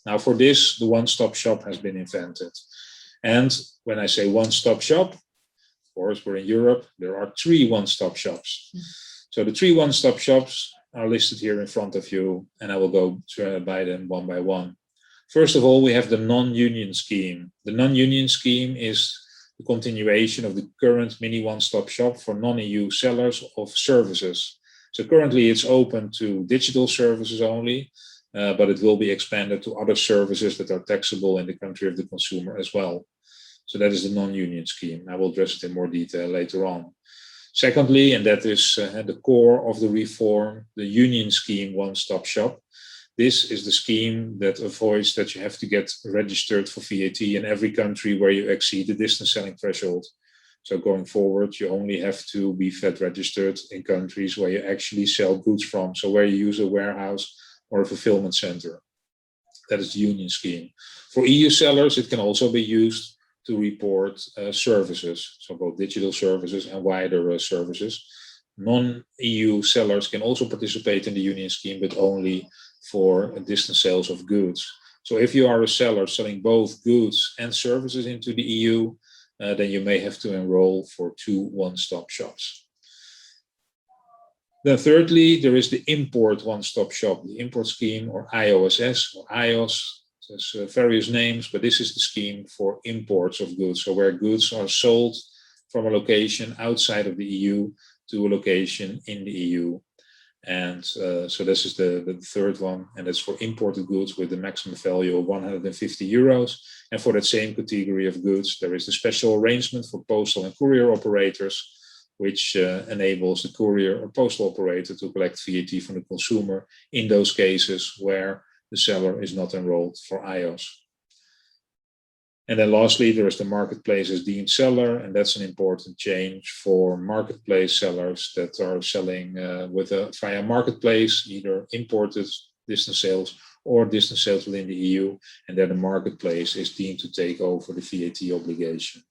Now for this, the one-stop shop has been invented. And when I say one-stop shop, of course, we're in Europe, there are 3 one-stop shops. So the 3 one-stop shops are listed here in front of you, and I will go by them one by one. First of all, we have the non-union scheme. The non-union scheme is the continuation of the current mini one-stop shop for non-EU sellers of services. So currently it's open to digital services only, but it will be expanded to other services that are taxable in the country of the consumer as well. So that is the non-union scheme. I will address it in more detail later on. Secondly, and that is the core of the reform, the union scheme one-stop shop. This is the scheme that avoids that you have to get registered for VAT in every country where you exceed the distance selling threshold. So going forward, you only have to be VAT registered in countries where you actually sell goods from. So where you use a warehouse or a fulfillment center. That is the union scheme. For EU sellers, it can also be used to report services, so both digital services and wider services. Non-EU sellers can also participate in the union scheme, but only for distance sales of goods. So if you are a seller selling both goods and services into the EU, then you may have to enroll for 2 one-stop shops. Then thirdly, there is the import one-stop shop, the import scheme, or IOSS, or IOS. There's various names, but this is the scheme for imports of goods. So where goods are sold from a location outside of the EU to a location in the EU. And so this is the third one, and that's for imported goods with the maximum value of 150 euros. And for that same category of goods, there is a special arrangement for postal and courier operators, which enables the courier or postal operator to collect VAT from the consumer in those cases where the seller is not enrolled for IOS. And then lastly, there is the marketplace as deemed seller, and that's an important change for marketplace sellers that are selling via marketplace, either imported distance sales or distance sales within the EU, and then the marketplace is deemed to take over the VAT obligation.